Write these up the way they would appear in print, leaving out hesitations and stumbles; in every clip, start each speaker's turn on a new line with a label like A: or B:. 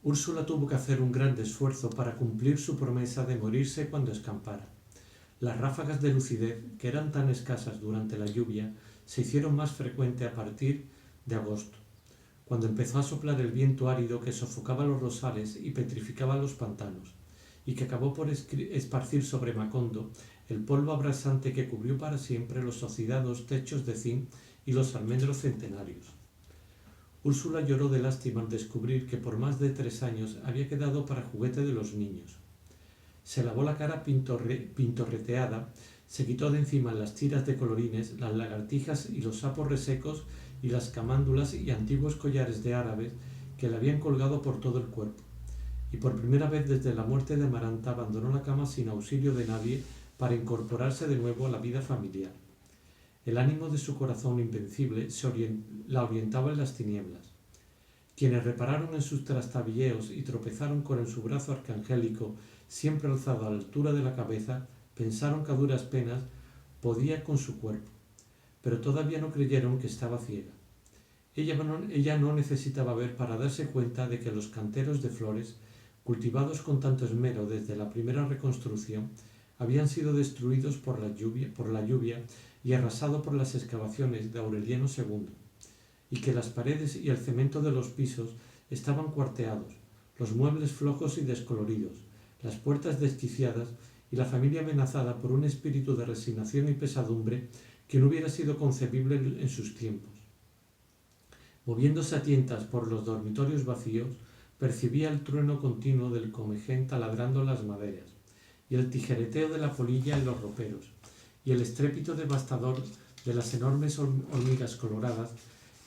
A: Úrsula tuvo que hacer un gran esfuerzo para cumplir su promesa de morirse cuando escampara. Las ráfagas de lucidez, que eran tan escasas durante la lluvia, se hicieron más frecuentes a partir de agosto, cuando empezó a soplar el viento árido que sofocaba los rosales y petrificaba los pantanos, y que acabó por esparcir sobre Macondo el polvo abrasante que cubrió para siempre los oxidados techos de zinc y los almendros centenarios. Úrsula lloró de lástima al descubrir que por más de 3 años había quedado para juguete de los niños. Se lavó la cara pintorreteada, se quitó de encima las tiras de colorines, las lagartijas y los sapos resecos y las camándulas y antiguos collares de árabes que le habían colgado por todo el cuerpo, y por primera vez desde la muerte de Amaranta abandonó la cama sin auxilio de nadie para incorporarse de nuevo a la vida familiar. El ánimo de su corazón invencible la orientaba en las tinieblas. Quienes repararon en sus trastabilleos y tropezaron con su brazo arcangélico siempre alzado a la altura de la cabeza, pensaron que a duras penas podía con su cuerpo, pero todavía no creyeron que estaba ciega. Ella no necesitaba ver para darse cuenta de que los canteros de flores, cultivados con tanto esmero desde la primera reconstrucción, habían sido destruidos por la lluvia y arrasados por las excavaciones de Aureliano II, y que las paredes y el cemento de los pisos estaban cuarteados, los muebles flojos y descoloridos, las puertas desquiciadas y la familia amenazada por un espíritu de resignación y pesadumbre que no hubiera sido concebible en sus tiempos. Moviéndose a tientas por los dormitorios vacíos, percibía el trueno continuo del comején taladrando las maderas, y el tijereteo de la polilla en los roperos, y el estrépito devastador de las enormes hormigas coloradas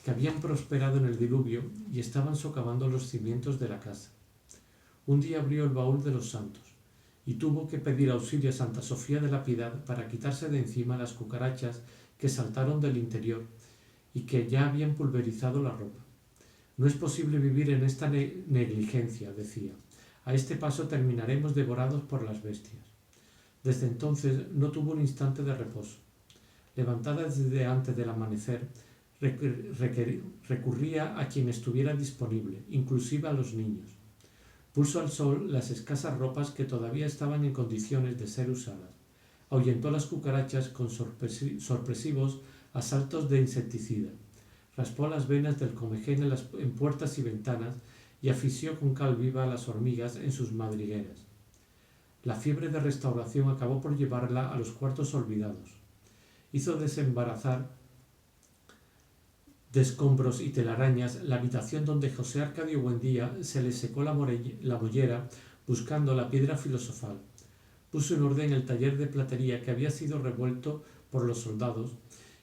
A: que habían prosperado en el diluvio y estaban socavando los cimientos de la casa. Un día abrió el baúl de los santos, y tuvo que pedir auxilio a Santa Sofía de la Piedad para quitarse de encima las cucarachas que saltaron del interior y que ya habían pulverizado la ropa. No es posible vivir en esta negligencia, decía. A este paso terminaremos devorados por las bestias. Desde entonces no tuvo un instante de reposo. Levantada desde antes del amanecer, recurría a quien estuviera disponible, inclusive a los niños. Puso al sol las escasas ropas que todavía estaban en condiciones de ser usadas. Ahuyentó las cucarachas con sorpresivos asaltos de insecticida. Raspó las venas del comején en puertas y ventanas y asfixió con cal viva a las hormigas en sus madrigueras. La fiebre de restauración acabó por llevarla a los cuartos olvidados. Hizo desembarazar de escombros y telarañas la habitación donde José Arcadio Buendía se le secó la mollera buscando la piedra filosofal. Puso en orden el taller de platería que había sido revuelto por los soldados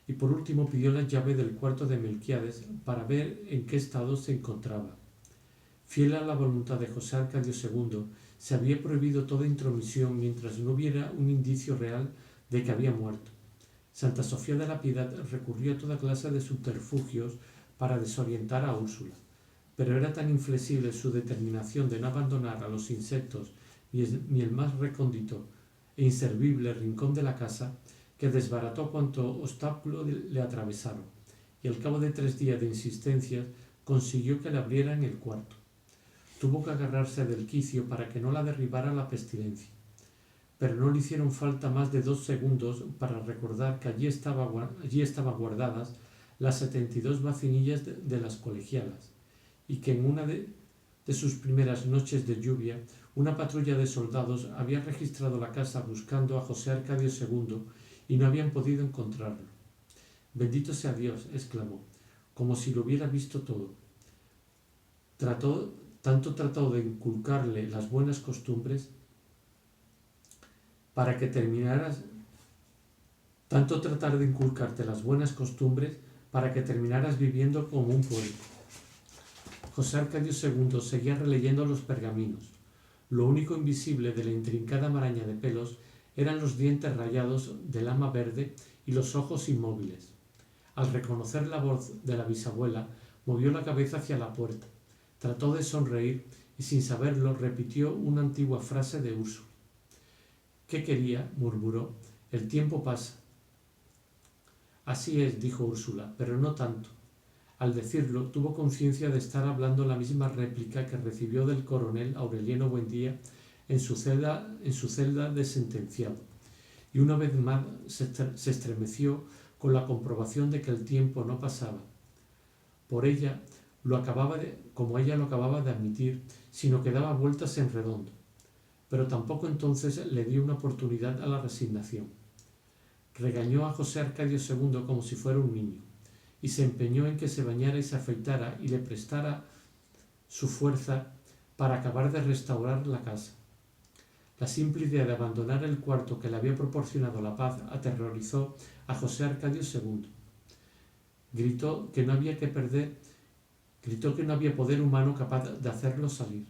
A: y por último pidió la llave del cuarto de Melquíades para ver en qué estado se encontraba. Fiel a la voluntad de José Arcadio II, se había prohibido toda intromisión mientras no hubiera un indicio real de que había muerto. Santa Sofía de la Piedad recurrió a toda clase de subterfugios para desorientar a Úrsula, pero era tan inflexible su determinación de no abandonar a los insectos ni el más recóndito e inservible rincón de la casa, que desbarató cuanto obstáculo le atravesaron, y al cabo de 3 días de insistencias consiguió que le abrieran el cuarto. Tuvo que agarrarse del quicio para que no la derribara la pestilencia, pero no le hicieron falta más de 2 segundos para recordar que allí estaban guardadas las 72 vacinillas de las colegialas, y que en una de sus primeras noches de lluvia una patrulla de soldados había registrado la casa buscando a José Arcadio II y no habían podido encontrarlo. «Bendito sea Dios», exclamó, como si lo hubiera visto todo. Tanto trató de inculcarle las buenas costumbres para que terminaras viviendo como un puerco. José Arcadio II seguía releyendo los pergaminos. Lo único invisible de la intrincada maraña de pelos eran los dientes rayados del ama verde y los ojos inmóviles. Al reconocer la voz de la bisabuela, movió la cabeza hacia la puerta. Trató de sonreír y sin saberlo repitió una antigua frase de Úrsula. «¿Qué quería?», murmuró. «El tiempo pasa». «Así es», dijo Úrsula, «pero no tanto. Al decirlo, tuvo conciencia de estar hablando la misma réplica que recibió del coronel Aureliano Buendía en su celda de sentenciado, y una vez más se estremeció con la comprobación de que el tiempo no pasaba. Como ella lo acababa de admitir, sino que daba vueltas en redondo. Pero tampoco entonces le dio una oportunidad a la resignación. Regañó a José Arcadio II como si fuera un niño, y se empeñó en que se bañara y se afeitara y le prestara su fuerza para acabar de restaurar la casa. La simple idea de abandonar el cuarto que le había proporcionado la paz aterrorizó a José Arcadio II. Gritó que no había poder humano capaz de hacerlo salir,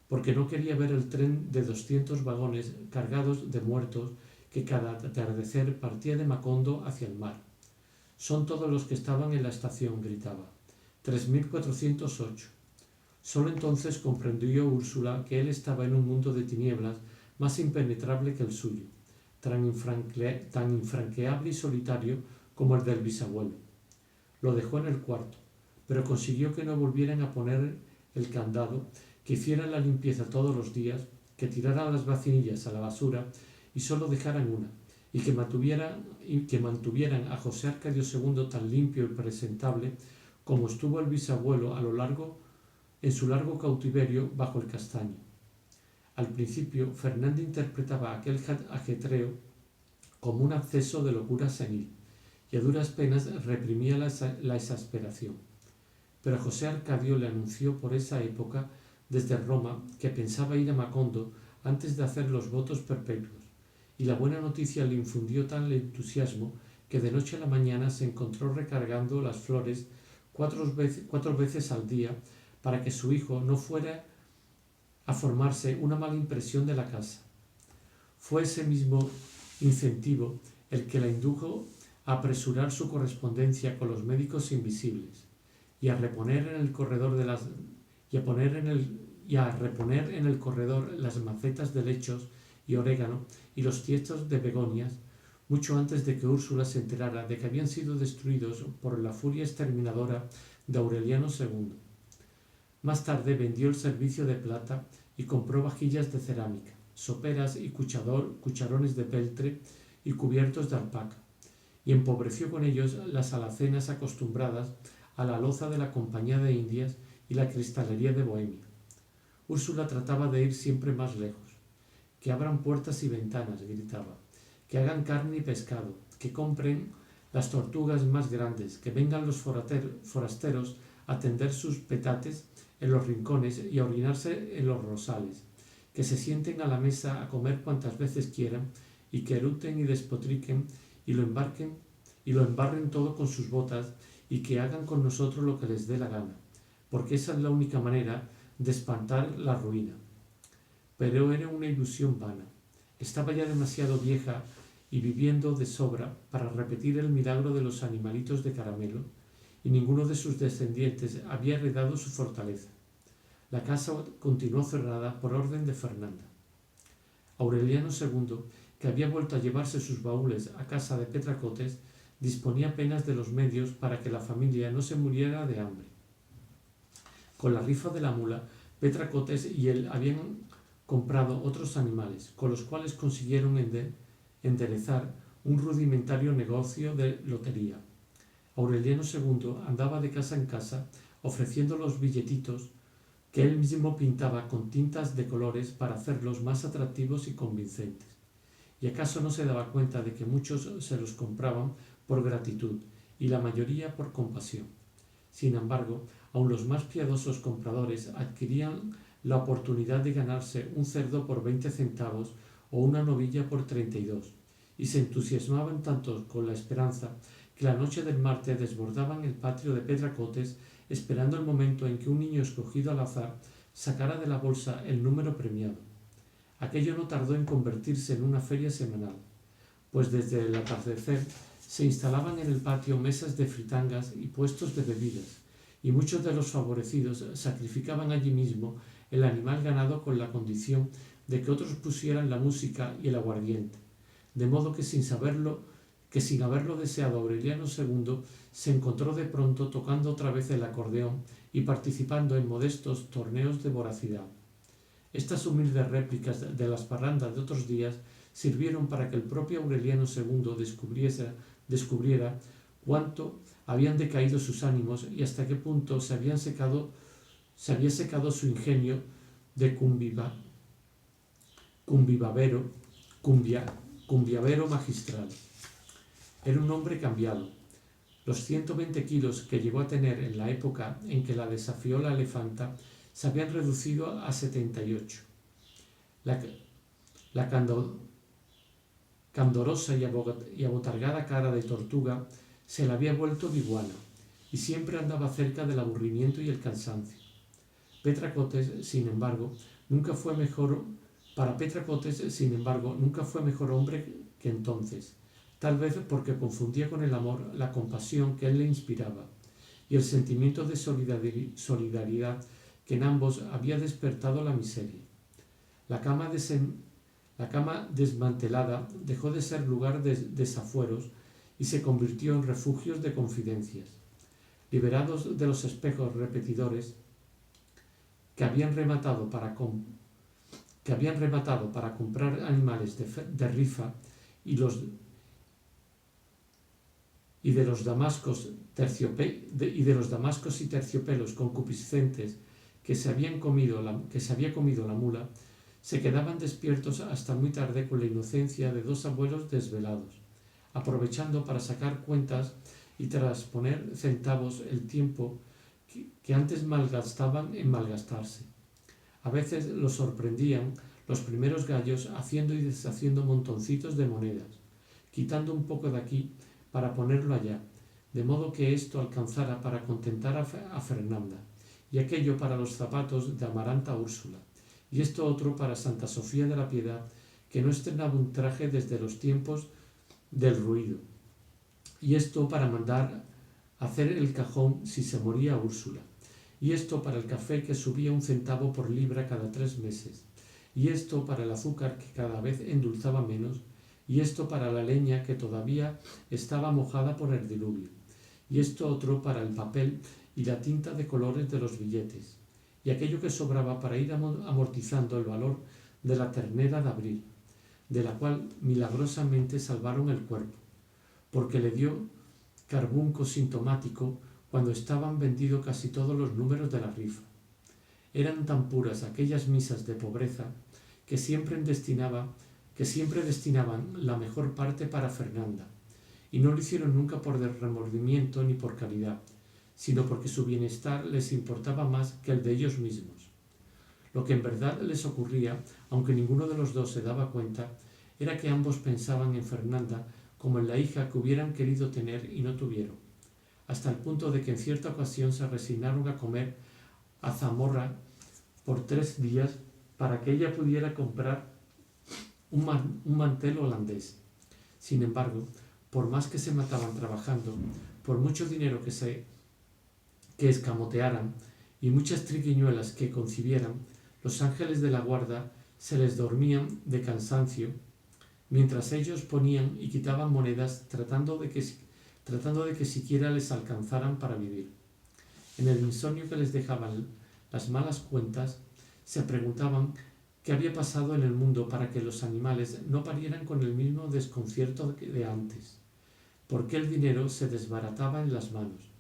A: porque no quería ver el tren de 200 vagones cargados de muertos que cada atardecer partía de Macondo hacia el mar. Son todos los que estaban en la estación, gritaba. 3408. Solo entonces comprendió Úrsula que él estaba en un mundo de tinieblas más impenetrable que el suyo, tan infranqueable y solitario como el del bisabuelo. Lo dejó en el cuarto, pero consiguió que no volvieran a poner el candado, que hicieran la limpieza todos los días, que tiraran las vacinillas a la basura y solo dejaran una, y que mantuvieran a José Arcadio II tan limpio y presentable como estuvo el bisabuelo en su largo cautiverio bajo el castaño. Al principio, Fernando interpretaba aquel ajetreo como un acceso de locura senil, y a duras penas reprimía la exasperación. Pero José Arcadio le anunció por esa época desde Roma que pensaba ir a Macondo antes de hacer los votos perpetuos, y la buena noticia le infundió tal entusiasmo que de noche a la mañana se encontró recargando las flores cuatro veces al día para que su hijo no fuera a formarse una mala impresión de la casa. Fue ese mismo incentivo el que la indujo a apresurar su correspondencia con los médicos invisibles y a reponer en el corredor las macetas de lechos y orégano y los tiestos de begonias, mucho antes de que Úrsula se enterara de que habían sido destruidos por la furia exterminadora de Aureliano II. Más tarde vendió el servicio de plata y compró vajillas de cerámica, soperas y cucharones de peltre y cubiertos de alpaca, y empobreció con ellos las alacenas acostumbradas a la loza de la Compañía de Indias y la cristalería de Bohemia. Úrsula trataba de ir siempre más lejos. Que abran puertas y ventanas, gritaba, que hagan carne y pescado, que compren las tortugas más grandes, que vengan los forasteros a tender sus petates en los rincones y a orinarse en los rosales, que se sienten a la mesa a comer cuantas veces quieran y que eructen y despotriquen y lo embarren todo con sus botas y que hagan con nosotros lo que les dé la gana, porque esa es la única manera de espantar la ruina. Pero era una ilusión vana. Estaba ya demasiado vieja y viviendo de sobra para repetir el milagro de los animalitos de caramelo, y ninguno de sus descendientes había heredado su fortaleza. La casa continuó cerrada por orden de Fernanda. Aureliano II, que había vuelto a llevarse sus baúles a casa de Petracotes, disponía apenas de los medios para que la familia no se muriera de hambre. Con la rifa de la mula, Petracotes y él habían comprado otros animales, con los cuales consiguieron enderezar un rudimentario negocio de lotería. Aureliano II andaba de casa en casa ofreciendo los billetitos que él mismo pintaba con tintas de colores para hacerlos más atractivos y convincentes. ¿Y acaso no se daba cuenta de que muchos se los compraban por gratitud y la mayoría por compasión? Sin embargo, aun los más piadosos compradores adquirían la oportunidad de ganarse un cerdo por 20 centavos o una novilla por 32, y se entusiasmaban tanto con la esperanza que la noche del martes desbordaban el patio de Petracotes esperando el momento en que un niño escogido al azar sacara de la bolsa el número premiado. Aquello no tardó en convertirse en una feria semanal, pues desde el atardecer se instalaban en el patio mesas de fritangas y puestos de bebidas, y muchos de los favorecidos sacrificaban allí mismo el animal ganado con la condición de que otros pusieran la música y el aguardiente, de modo que sin saberlo que sin haberlo deseado Aureliano II se encontró de pronto tocando otra vez el acordeón y participando en modestos torneos de voracidad. Estas humildes réplicas de las parrandas de otros días sirvieron para que el propio Aureliano II descubriera cuánto habían decaído sus ánimos y hasta qué punto se había secado su ingenio de cumbiavero magistral. Era un hombre cambiado. Los 120 kilos que llegó a tener en la época en que la desafió la elefanta se habían reducido a 78. La candorosa y abotargada cara de tortuga se le había vuelto de iguana y siempre andaba cerca del aburrimiento y el cansancio. Petracotes, sin embargo, nunca fue mejor hombre que entonces, tal vez porque confundía con el amor la compasión que él le inspiraba y el sentimiento de solidaridad que en ambos había despertado la miseria. La cama desmantelada dejó de ser lugar de desafueros y se convirtió en refugios de confidencias. Liberados de los espejos repetidores que habían rematado para comprar animales de rifa y de los damascos y terciopelos concupiscentes que se había comido la mula, se quedaban despiertos hasta muy tarde con la inocencia de dos abuelos desvelados, aprovechando para sacar cuentas y trasponer centavos el tiempo que antes malgastaban en malgastarse. A veces los sorprendían los primeros gallos haciendo y deshaciendo montoncitos de monedas, quitando un poco de aquí para ponerlo allá, de modo que esto alcanzara para contentar a Fernanda, y aquello para los zapatos de Amaranta Úrsula, y esto otro para Santa Sofía de la Piedad, que no estrenaba un traje desde los tiempos del ruido, y esto para mandar hacer el cajón si se moría Úrsula, y esto para el café que subía 1 centavo por libra cada 3 meses, y esto para el azúcar que cada vez endulzaba menos, y esto para la leña que todavía estaba mojada por el diluvio, y esto otro para el papel y la tinta de colores de los billetes, y aquello que sobraba para ir amortizando el valor de la ternera de abril, de la cual milagrosamente salvaron el cuerpo, porque le dio carbunco sintomático cuando estaban vendidos casi todos los números de la rifa. Eran tan puras aquellas misas de pobreza que siempre destinaban la mejor parte para Fernanda, y no lo hicieron nunca por remordimiento ni por caridad, sino porque su bienestar les importaba más que el de ellos mismos. Lo que en verdad les ocurría, aunque ninguno de los dos se daba cuenta, era que ambos pensaban en Fernanda como en la hija que hubieran querido tener y no tuvieron, hasta el punto de que en cierta ocasión se resignaron a comer a Zamorra por 3 días para que ella pudiera comprar un mantel holandés. Sin embargo, por más que se mataban trabajando, por mucho dinero que escamotearan y muchas triquiñuelas que concibieran, los ángeles de la guarda se les dormían de cansancio, mientras ellos ponían y quitaban monedas tratando de que siquiera les alcanzaran para vivir. En el insomnio que les dejaban las malas cuentas, se preguntaban qué había pasado en el mundo para que los animales no parieran con el mismo desconcierto de antes, por qué el dinero se desbarataba en las manos,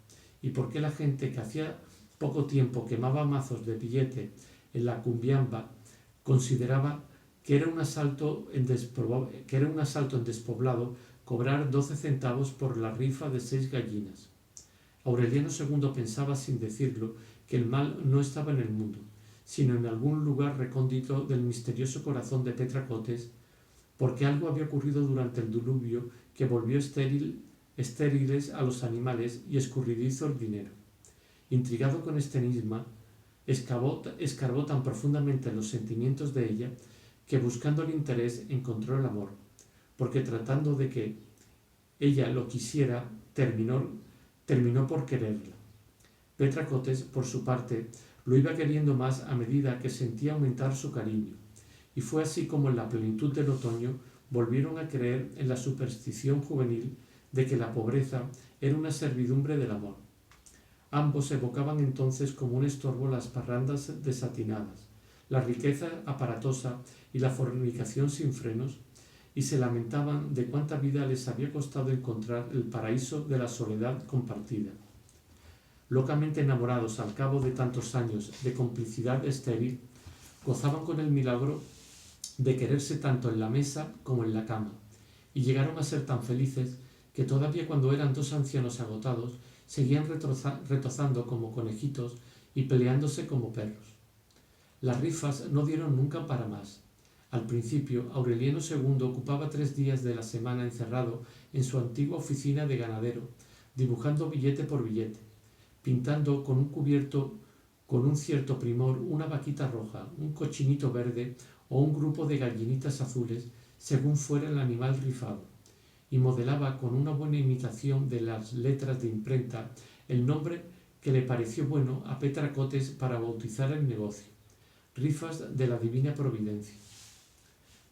A: y por qué la gente que hacía poco tiempo quemaba mazos de billete en la cumbiamba consideraba que era un asalto en despoblado cobrar 12 centavos por la rifa de 6 gallinas. Aureliano II pensaba sin decirlo que el mal no estaba en el mundo, sino en algún lugar recóndito del misterioso corazón de Petracotes, porque algo había ocurrido durante el diluvio que volvió estériles a los animales y escurridizo el dinero. Intrigado con este enigma, escarbó tan profundamente en los sentimientos de ella que buscando el interés encontró el amor, porque tratando de que ella lo quisiera, terminó por quererla. Petracotes, por su parte, lo iba queriendo más a medida que sentía aumentar su cariño, y fue así como en la plenitud del otoño volvieron a creer en la superstición juvenil de que la pobreza era una servidumbre del amor. Ambos evocaban entonces como un estorbo las parrandas desatinadas, la riqueza aparatosa y la fornicación sin frenos, y se lamentaban de cuánta vida les había costado encontrar el paraíso de la soledad compartida. Locamente enamorados al cabo de tantos años de complicidad estéril, gozaban con el milagro de quererse tanto en la mesa como en la cama, y llegaron a ser tan felices que todavía cuando eran dos ancianos agotados, seguían retozando como conejitos y peleándose como perros. Las rifas no dieron nunca para más. Al principio, Aureliano II ocupaba 3 días de la semana encerrado en su antigua oficina de ganadero, dibujando billete por billete, pintando con un cierto primor una vaquita roja, un cochinito verde o un grupo de gallinitas azules, según fuera el animal rifado, y modelaba con una buena imitación de las letras de imprenta el nombre que le pareció bueno a Petracotes para bautizar el negocio: Rifas de la Divina Providencia.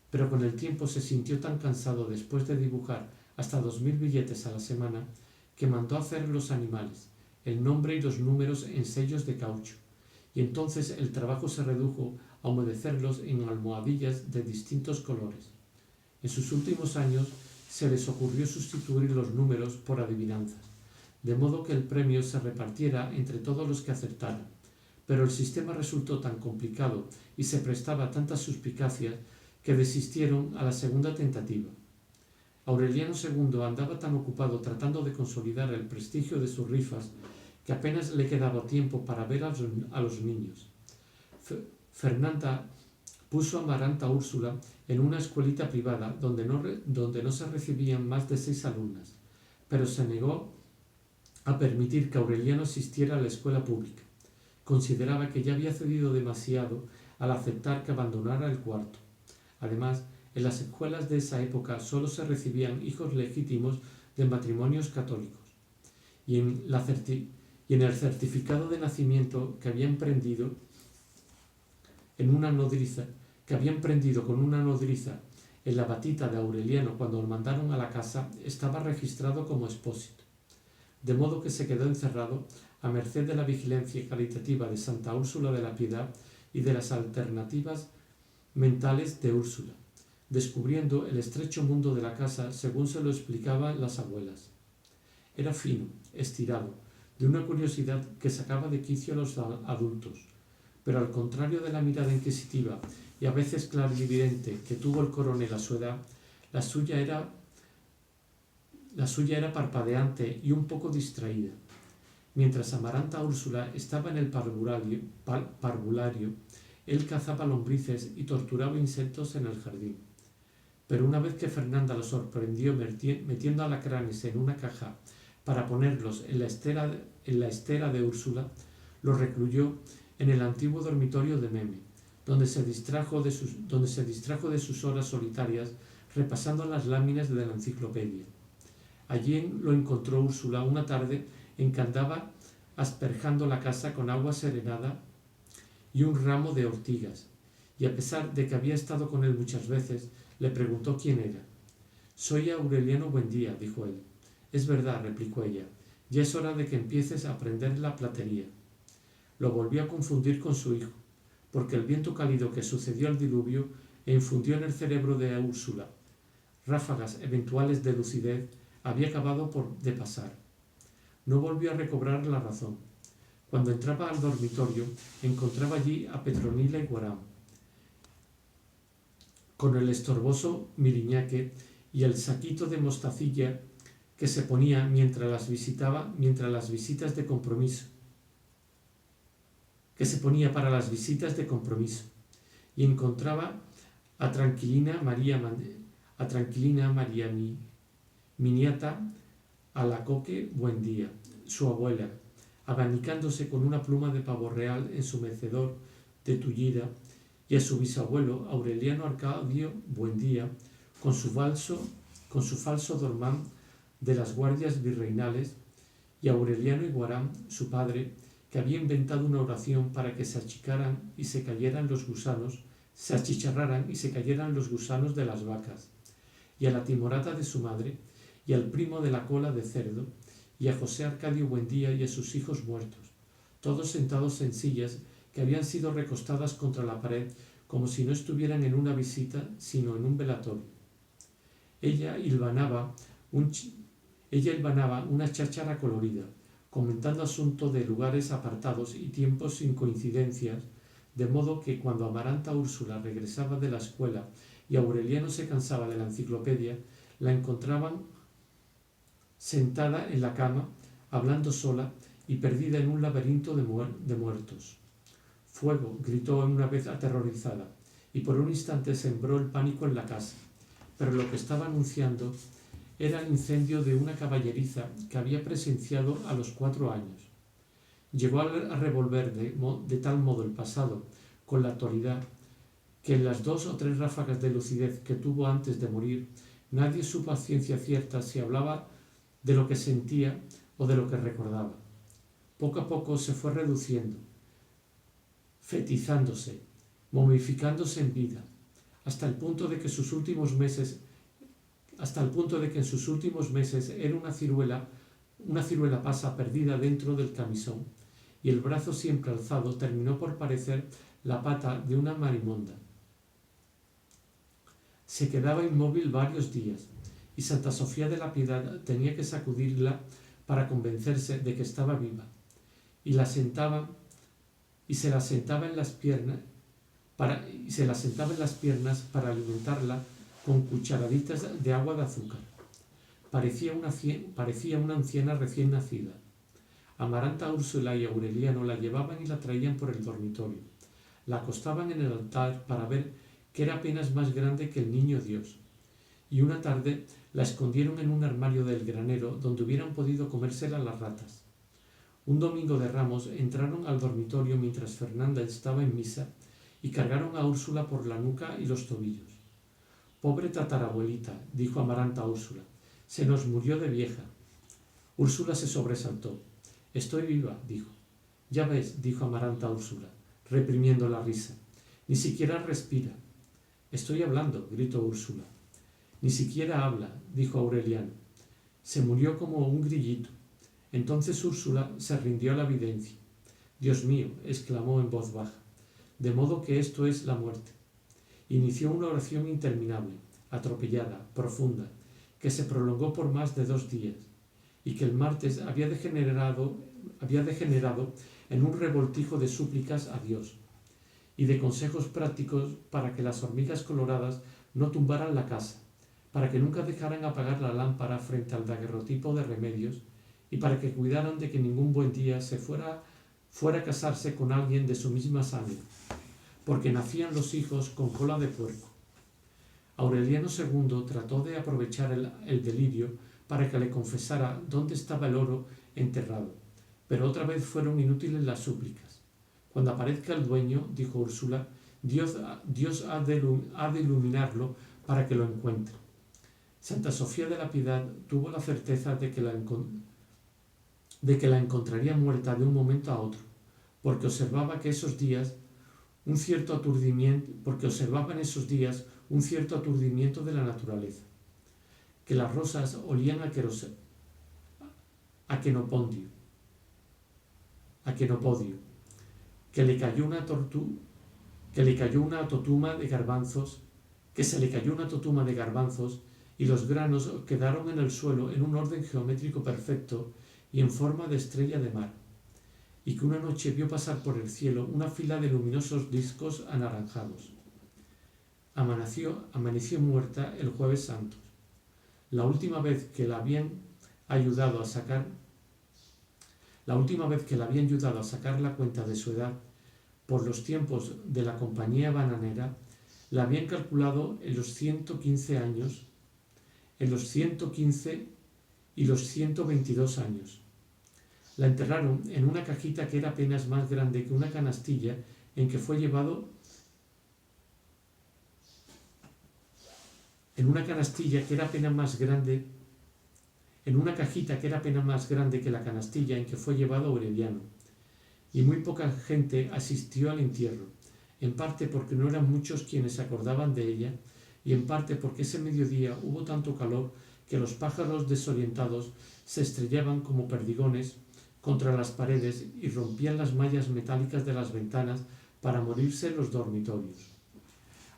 A: Pero con el tiempo se sintió tan cansado después de dibujar hasta 2000 billetes a la semana que mandó hacer los animales, el nombre y los números en sellos de caucho, y entonces el trabajo se redujo a humedecerlos en almohadillas de distintos colores. En sus últimos años se les ocurrió sustituir los números por adivinanzas, de modo que el premio se repartiera entre todos los que acertaran, pero el sistema resultó tan complicado y se prestaba a tantas suspicacias que desistieron a la segunda tentativa. Aureliano II andaba tan ocupado tratando de consolidar el prestigio de sus rifas que apenas le quedaba tiempo para ver a los niños. Fernanda puso a Amaranta Úrsula en una escuelita privada donde no se recibían más de 6 alumnas, pero se negó a permitir que Aureliano asistiera a la escuela pública. Consideraba que ya había cedido demasiado al aceptar que abandonara el cuarto. Además, en las escuelas de esa época solo se recibían hijos legítimos de matrimonios católicos, y en el certificado de nacimiento que había emprendido con una nodriza en la batita de Aureliano cuando lo mandaron a la casa, estaba registrado como expósito, de modo que se quedó encerrado a merced de la vigilancia caritativa de Santa Úrsula de la Piedad y de las alternativas mentales de Úrsula, descubriendo el estrecho mundo de la casa según se lo explicaban las abuelas. Era fino, estirado, de una curiosidad que sacaba de quicio a los adultos, pero al contrario de la mirada inquisitiva y a veces clarividente que tuvo el coronel a su edad, la suya era parpadeante y un poco distraída. Mientras Amaranta Úrsula estaba en el parvulario, él cazaba lombrices y torturaba insectos en el jardín. Pero una vez que Fernanda lo sorprendió metiendo alacranes en una caja para ponerlos en la estera de Úrsula, lo recluyó en el antiguo dormitorio de Meme, donde se distrajo de sus horas solitarias repasando las láminas de la enciclopedia. Allí lo encontró Úrsula una tarde en que andaba asperjando la casa con agua serenada y un ramo de ortigas, y a pesar de que había estado con él muchas veces, le preguntó quién era. «Soy Aureliano Buendía», dijo él. «Es verdad», replicó ella, «ya es hora de que empieces a aprender la platería». Lo volvió a confundir con su hijo, porque el viento cálido que sucedió al diluvio infundió en el cerebro de Úrsula ráfagas eventuales de lucidez había acabado de pasar. No volvió a recobrar la razón. Cuando entraba al dormitorio, encontraba allí a Petronila y Guarán, con el estorboso miriñaque y el saquito de mostacilla que se ponía mientras las visitas de compromiso, para las visitas de compromiso, y encontraba a Tranquilina María mi nieta, a la Coque Buendía, su abuela, abanicándose con una pluma de pavo real en su mecedor de Tullida, y a su bisabuelo Aureliano Arcadio Buendía con su falso dormán de las guardias virreinales, y a Aureliano Iguarán, su padre, que había inventado una oración para que se achicharraran y se cayeran los gusanos de las vacas, y a la timorata de su madre, y al primo de la cola de cerdo, y a José Arcadio Buendía y a sus hijos muertos, todos sentados en sillas que habían sido recostadas contra la pared como si no estuvieran en una visita, sino en un velatorio. Ella hilvanaba una cháchara colorida, comentando asuntos de lugares apartados y tiempos sin coincidencias, de modo que cuando Amaranta Úrsula regresaba de la escuela y Aureliano se cansaba de la enciclopedia, la encontraban sentada en la cama, hablando sola y perdida en un laberinto de muertos. «¡Fuego!», gritó una vez aterrorizada, y por un instante sembró el pánico en la casa. Pero lo que estaba anunciando era el incendio de una caballeriza que había presenciado a los 4 años. Llegó a revolver de tal modo el pasado con la actualidad que en las 2 o 3 ráfagas de lucidez que tuvo antes de morir, nadie supo a ciencia cierta si hablaba de lo que sentía o de lo que recordaba. Poco a poco se fue reduciendo, fetizándose, momificándose en vida, hasta el punto de que en sus últimos meses era una ciruela pasa perdida dentro del camisón, y el brazo siempre alzado terminó por parecer la pata de una marimonda. Se quedaba inmóvil varios días, y Santa Sofía de la Piedad tenía que sacudirla para convencerse de que estaba viva, y se la sentaba en las piernas para alimentarla con cucharaditas de agua de azúcar. Parecía una anciana recién nacida. Amaranta, Úrsula y Aureliano la llevaban y la traían por el dormitorio. La acostaban en el altar para ver que era apenas más grande que el niño Dios. Y una tarde la escondieron en un armario del granero donde hubieran podido comérsela las ratas. Un domingo de Ramos entraron al dormitorio mientras Fernanda estaba en misa y cargaron a Úrsula por la nuca y los tobillos. «Pobre tatarabuelita», dijo Amaranta a Úrsula, «se nos murió de vieja». Úrsula se sobresaltó. «Estoy viva», dijo. «Ya ves», dijo Amaranta a Úrsula, reprimiendo la risa. «Ni siquiera respira». «Estoy hablando», gritó Úrsula. «Ni siquiera habla», dijo Aureliano. «Se murió como un grillito». Entonces Úrsula se rindió a la evidencia. «Dios mío», exclamó en voz baja, «de modo que esto es la muerte». Inició una oración interminable, atropellada, profunda, que se prolongó por más de 2 días, y que el martes había degenerado en un revoltijo de súplicas a Dios y de consejos prácticos para que las hormigas coloradas no tumbaran la casa, para que nunca dejaran apagar la lámpara frente al daguerrotipo de remedios y para que cuidaran de que ningún buen día se fuera a casarse con alguien de su misma sangre, porque nacían los hijos con cola de puerco. Aureliano II trató de aprovechar el delirio para que le confesara dónde estaba el oro enterrado, pero otra vez fueron inútiles las súplicas. «Cuando aparezca el dueño», dijo Úrsula, Dios ha de iluminarlo para que lo encuentre». Santa Sofía de la Piedad tuvo la certeza de que la encontraría muerta de un momento a otro, porque observaba en esos días un cierto aturdimiento de la naturaleza, que las rosas olían a quenopodio, que se le cayó una totuma de garbanzos y los granos quedaron en el suelo en un orden geométrico perfecto y en forma de estrella de mar, y que una noche vio pasar por el cielo una fila de luminosos discos anaranjados. Amaneció muerta el Jueves Santo. La última vez que la habían ayudado a sacar la cuenta de su edad por los tiempos de la compañía bananera, la habían calculado en los 115 años, en los 115 y los 122 años. La enterraron en una cajita que era apenas más grande que una canastilla en que fue llevado en una cajita que era apenas más grande que la canastilla en que fue llevado Aureliano, y muy poca gente asistió al entierro, en parte porque no eran muchos quienes se acordaban de ella, y en parte porque ese mediodía hubo tanto calor que los pájaros desorientados se estrellaban como perdigones contra las paredes y rompían las mallas metálicas de las ventanas para morirse en los dormitorios.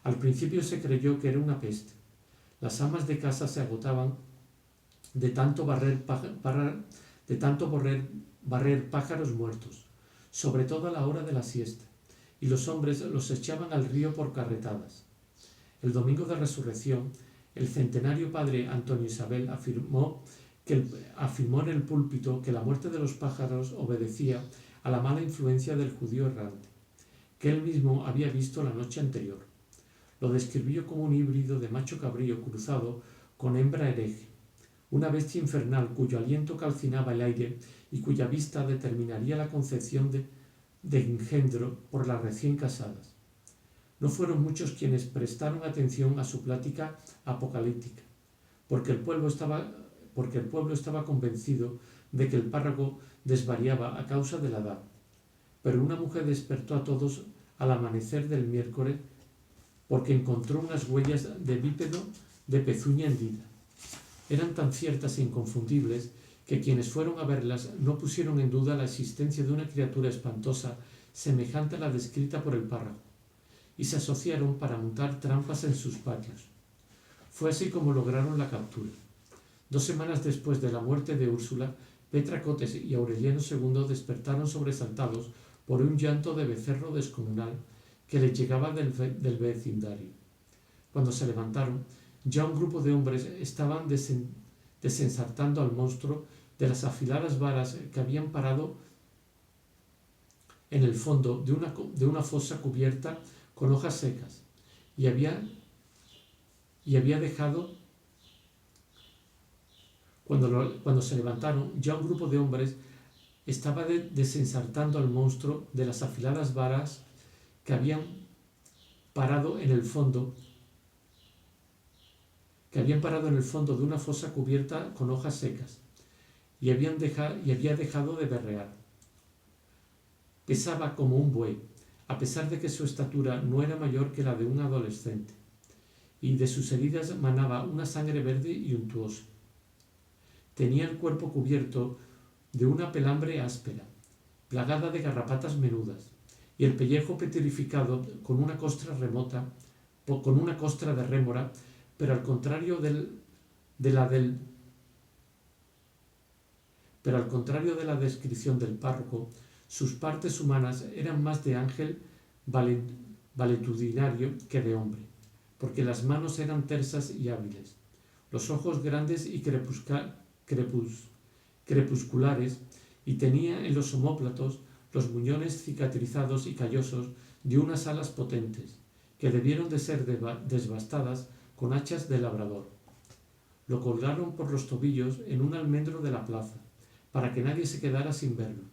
A: Al principio se creyó que era una peste. Las amas de casa se agotaban de tanto barrer pájaros muertos, sobre todo a la hora de la siesta, y los hombres los echaban al río por carretadas. El domingo de resurrección, el centenario padre Antonio Isabel afirmó en el púlpito que la muerte de los pájaros obedecía a la mala influencia del judío errante, que él mismo había visto la noche anterior. Lo describió como un híbrido de macho cabrío cruzado con hembra hereje, una bestia infernal cuyo aliento calcinaba el aire y cuya vista determinaría la concepción de engendro por las recién casadas. No fueron muchos quienes prestaron atención a su plática apocalíptica, porque el pueblo estaba convencido de que el párroco desvariaba a causa de la edad. Pero una mujer despertó a todos al amanecer del miércoles porque encontró unas huellas de bípedo de pezuña hendida. Eran tan ciertas e inconfundibles que quienes fueron a verlas no pusieron en duda la existencia de una criatura espantosa semejante a la descrita por el párroco, y se asociaron para montar trampas en sus patios. Fue así como lograron la captura. 2 semanas después de la muerte de Úrsula, Petra Cotes y Aureliano II despertaron sobresaltados por un llanto de becerro descomunal que les llegaba del vecindario. Cuando se levantaron, ya un grupo de hombres estaban desensartando al monstruo de las afiladas varas que habían parado en el fondo de una fosa cubierta con hojas secas y había dejado. Cuando se levantaron, ya un grupo de hombres estaba desensartando al monstruo de las afiladas varas que habían parado en el fondo de una fosa cubierta con hojas secas y había dejado de berrear. Pesaba como un buey, a pesar de que su estatura no era mayor que la de un adolescente, y de sus heridas manaba una sangre verde y untuosa. Tenía el cuerpo cubierto de una pelambre áspera, plagada de garrapatas menudas, y el pellejo petrificado con una costra de rémora, pero al contrario de la descripción del párroco, sus partes humanas eran más de ángel valetudinario que de hombre, porque las manos eran tersas y hábiles, los ojos grandes y crepusculares, y tenía en los omóplatos los muñones cicatrizados y callosos de unas alas potentes, que debieron de ser desbastadas con hachas de labrador. Lo colgaron por los tobillos en un almendro de la plaza, para que nadie se quedara sin verlo,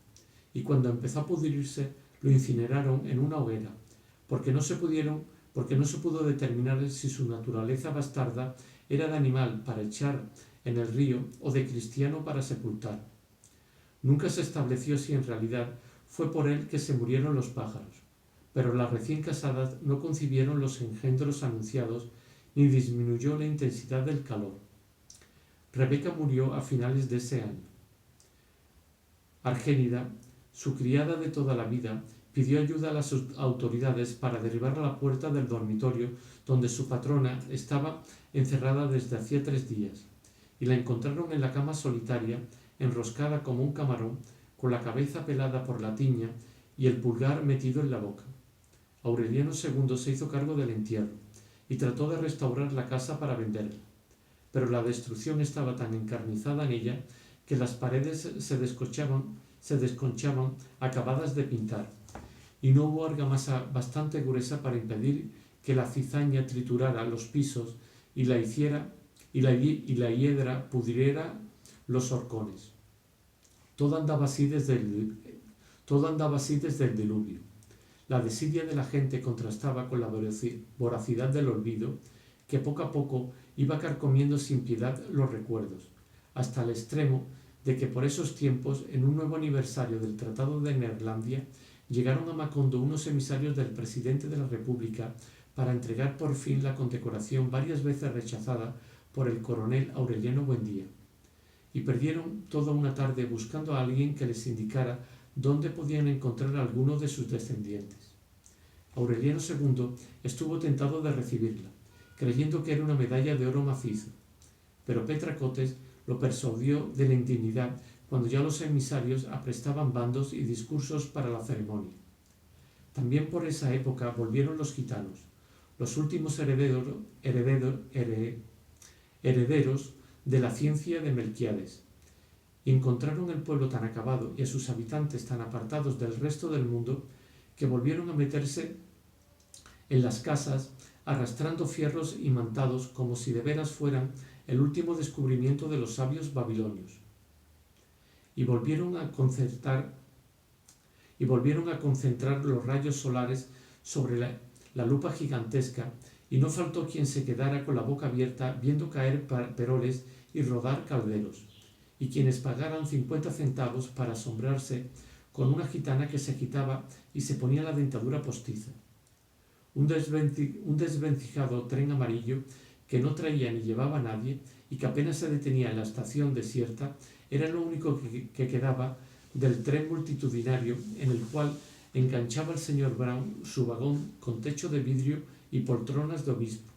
A: y cuando empezó a pudrirse lo incineraron en una hoguera, porque no se pudo determinar si su naturaleza bastarda era de animal para echar en el río o de cristiano para sepultar. Nunca se estableció si en realidad fue por él que se murieron los pájaros, pero las recién casadas no concibieron los engendros anunciados ni disminuyó la intensidad del calor. Rebeca murió a finales de ese año. Argénida, su criada de toda la vida, pidió ayuda a las autoridades para derribar la puerta del dormitorio donde su patrona estaba encerrada desde hacía 3 días, y la encontraron en la cama solitaria, enroscada como un camarón, con la cabeza pelada por la tiña y el pulgar metido en la boca. Aureliano II se hizo cargo del entierro y trató de restaurar la casa para venderla, pero la destrucción estaba tan encarnizada en ella que las paredes se desconchaban acabadas de pintar, y no hubo argamasa bastante gruesa para impedir que la cizaña triturara los pisos y la hiedra pudriera los horcones. Todo andaba así desde el diluvio. La desidia de la gente contrastaba con la voracidad del olvido, que poco a poco iba carcomiendo sin piedad los recuerdos, hasta el extremo de que por esos tiempos, en un nuevo aniversario del Tratado de Neerlandia, llegaron a Macondo unos emisarios del presidente de la República para entregar por fin la condecoración varias veces rechazada por el coronel Aureliano Buendía, y perdieron toda una tarde buscando a alguien que les indicara dónde podían encontrar a alguno de sus descendientes. Aureliano II estuvo tentado de recibirla, creyendo que era una medalla de oro macizo, pero Petra Cotes lo persuadió de la indignidad cuando ya los emisarios aprestaban bandos y discursos para la ceremonia. También por esa época volvieron los gitanos, los últimos herederos de la ciencia de Melquíades, y encontraron el pueblo tan acabado y a sus habitantes tan apartados del resto del mundo que volvieron a meterse en las casas arrastrando fierros imantados como si de veras fueran el último descubrimiento de los sabios babilonios. Y volvieron a concentrar los rayos solares sobre la lupa gigantesca, y no faltó quien se quedara con la boca abierta viendo caer peroles y rodar calderos, y quienes pagaran 50 centavos para asombrarse con una gitana que se agitaba y se ponía la dentadura postiza. Un desvencijado tren amarillo que no traía ni llevaba a nadie y que apenas se detenía en la estación desierta era lo único que quedaba del tren multitudinario en el cual enganchaba el señor Brown su vagón con techo de vidrio y poltronas de obispo,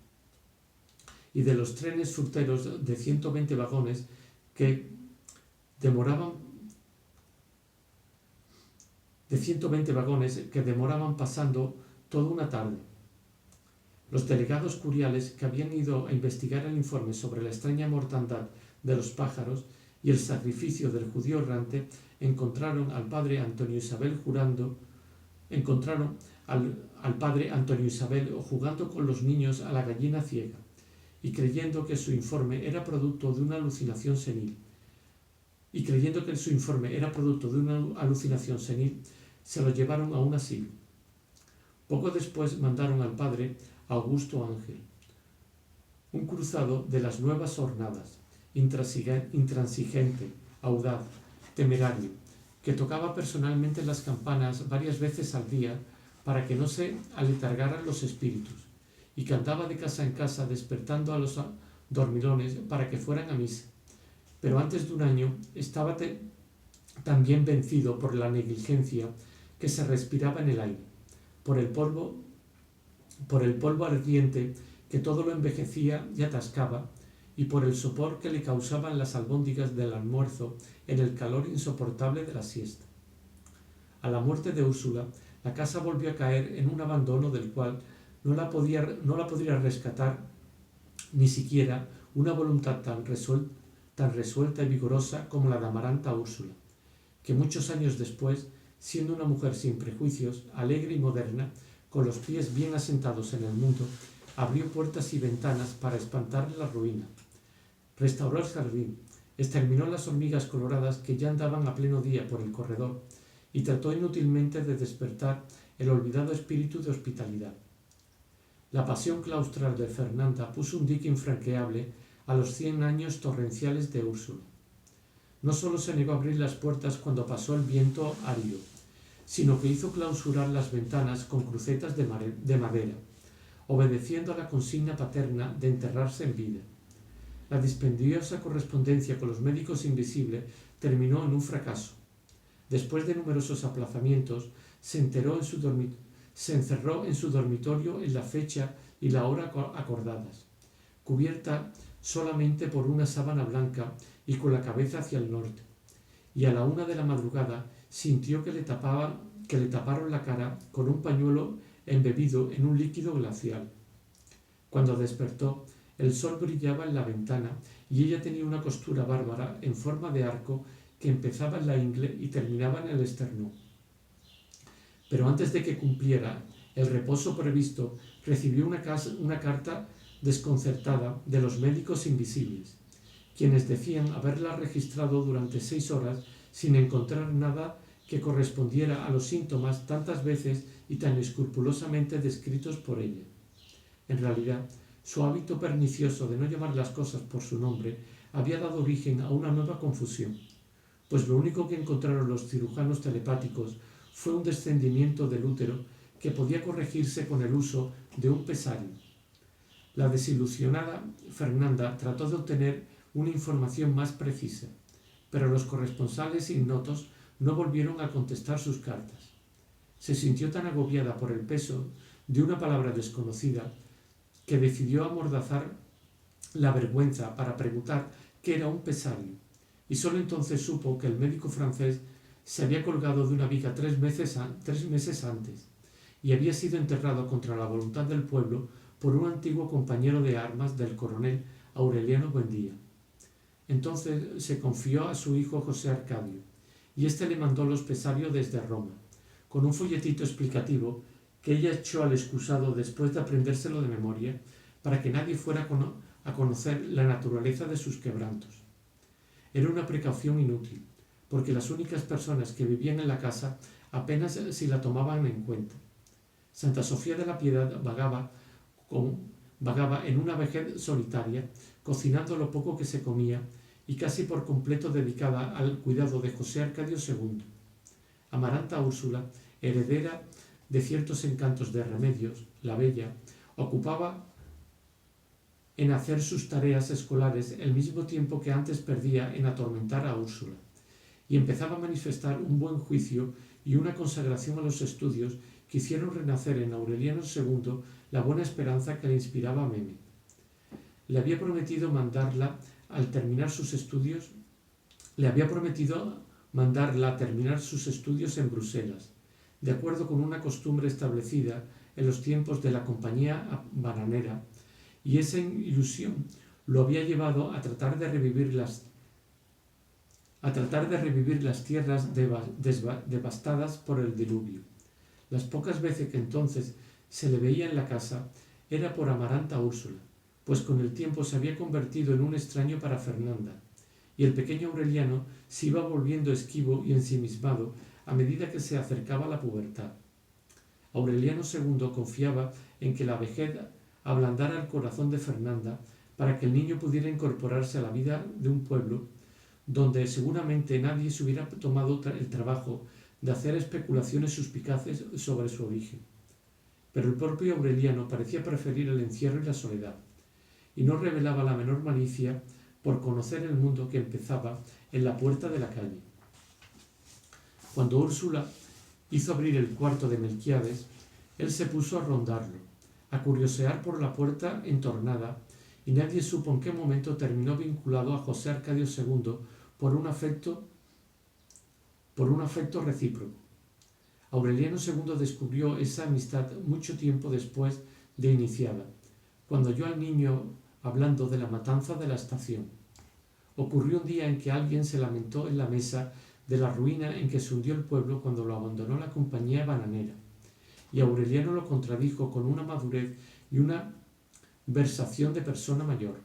A: y de los trenes fruteros de 120 vagones que demoraban pasando toda una tarde. Los delegados curiales que habían ido a investigar el informe sobre la extraña mortandad de los pájaros y el sacrificio del judío errante encontraron al padre Antonio Isabel jugando con los niños a la gallina ciega, y creyendo que su informe era producto de una alucinación senil, se lo llevaron a un asilo. Poco después mandaron al padre Augusto Ángel, un cruzado de las nuevas hornadas, intransigente, audaz, temerario, que tocaba personalmente las campanas varias veces al día para que no se aletargaran los espíritus, y que andaba de casa en casa despertando a los dormilones para que fueran a misa. Pero antes de un año estaba también vencido por la negligencia que se respiraba en el aire, por el polvo ardiente que todo lo envejecía y atascaba, y por el sopor que le causaban las albóndigas del almuerzo en el calor insoportable de la siesta. A la muerte de Úrsula, la casa volvió a caer en un abandono del cual no la podría rescatar ni siquiera una voluntad tan resuelta y vigorosa como la de Amaranta Úrsula, que muchos años después, siendo una mujer sin prejuicios, alegre y moderna, con los pies bien asentados en el mundo, abrió puertas y ventanas para espantar la ruina. Restauró el jardín, exterminó las hormigas coloradas que ya andaban a pleno día por el corredor, y trató inútilmente de despertar el olvidado espíritu de hospitalidad. La pasión claustral de Fernanda puso un dique infranqueable a los 100 años torrenciales de Úrsula. No solo se negó a abrir las puertas cuando pasó el viento árido, sino que hizo clausurar las ventanas con crucetas de madera, obedeciendo a la consigna paterna de enterrarse en vida. La dispendiosa correspondencia con los médicos invisibles terminó en un fracaso. Después de numerosos aplazamientos, se encerró en su dormitorio en la fecha y la hora acordadas, cubierta solamente por una sábana blanca y con la cabeza hacia el norte, y a la 1 de la madrugada sintió que le taparon la cara con un pañuelo embebido en un líquido glacial. Cuando despertó, el sol brillaba en la ventana y ella tenía una costura bárbara en forma de arco que empezaba en la ingle y terminaba en el esternón. Pero antes de que cumpliera el reposo previsto, recibió una carta desconcertada de los médicos invisibles, quienes decían haberla registrado durante 6 horas sin encontrar nada que correspondiera a los síntomas tantas veces y tan escrupulosamente descritos por ella. En realidad, su hábito pernicioso de no llamar las cosas por su nombre había dado origen a una nueva confusión, pues lo único que encontraron los cirujanos telepáticos fue un descendimiento del útero que podía corregirse con el uso de un pesario. La desilusionada Fernanda trató de obtener una información más precisa, pero los corresponsales ignotos no volvieron a contestar sus cartas. Se sintió tan agobiada por el peso de una palabra desconocida que decidió amordazar la vergüenza para preguntar qué era un pesario, y solo entonces supo que el médico francés se había colgado de una viga 3 meses antes y había sido enterrado contra la voluntad del pueblo por un antiguo compañero de armas del coronel Aureliano Buendía. Entonces se confió a su hijo José Arcadio, y éste le mandó los pesarios desde Roma, con un folletito explicativo que ella echó al excusado después de aprendérselo de memoria, para que nadie fuera a conocer la naturaleza de sus quebrantos. Era una precaución inútil, porque las únicas personas que vivían en la casa apenas si la tomaban en cuenta. Santa Sofía de la Piedad vagaba en una vejez solitaria, cocinando lo poco que se comía y casi por completo dedicada al cuidado de José Arcadio II. Amaranta Úrsula, heredera de ciertos encantos de Remedios, la Bella, ocupaba en hacer sus tareas escolares el mismo tiempo que antes perdía en atormentar a Úrsula, y empezaba a manifestar un buen juicio y una consagración a los estudios que hicieron renacer en Aureliano II la buena esperanza que le inspiraba Meme. Le había prometido mandarla a terminar sus estudios en Bruselas, de acuerdo con una costumbre establecida en los tiempos de la Compañía Bananera, y esa ilusión lo había llevado a tratar de revivir las tierras devastadas por el diluvio. Las pocas veces que entonces se le veía en la casa era por Amaranta Úrsula, pues con el tiempo se había convertido en un extraño para Fernanda, y el pequeño Aureliano se iba volviendo esquivo y ensimismado a medida que se acercaba la pubertad. Aureliano II confiaba en que la vejez ablandara el corazón de Fernanda para que el niño pudiera incorporarse a la vida de un pueblo donde seguramente nadie se hubiera tomado el trabajo de hacer especulaciones suspicaces sobre su origen. Pero el propio Aureliano parecía preferir el encierro y la soledad, y no revelaba la menor malicia por conocer el mundo que empezaba en la puerta de la calle. Cuando Úrsula hizo abrir el cuarto de Melquiades, él se puso a rondarlo, a curiosear por la puerta entornada, y nadie supo en qué momento terminó vinculado a José Arcadio II por un afecto recíproco. Aureliano II descubrió esa amistad mucho tiempo después de iniciada, cuando oyó al niño hablando de la matanza de la estación. Ocurrió un día en que alguien se lamentó en la mesa de la ruina en que se hundió el pueblo cuando lo abandonó la compañía bananera, y Aureliano lo contradijo con una madurez y una versación de persona mayor.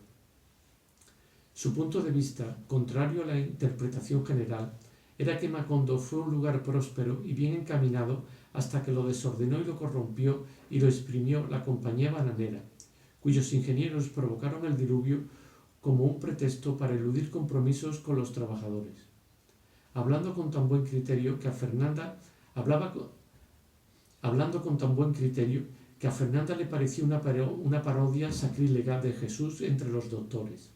A: Su punto de vista, contrario a la interpretación general, era que Macondo fue un lugar próspero y bien encaminado hasta que lo desordenó y lo corrompió y lo exprimió la compañía bananera, cuyos ingenieros provocaron el diluvio como un pretexto para eludir compromisos con los trabajadores. Hablando con tan buen criterio que a Fernanda le pareció una parodia sacrílega de Jesús entre los doctores.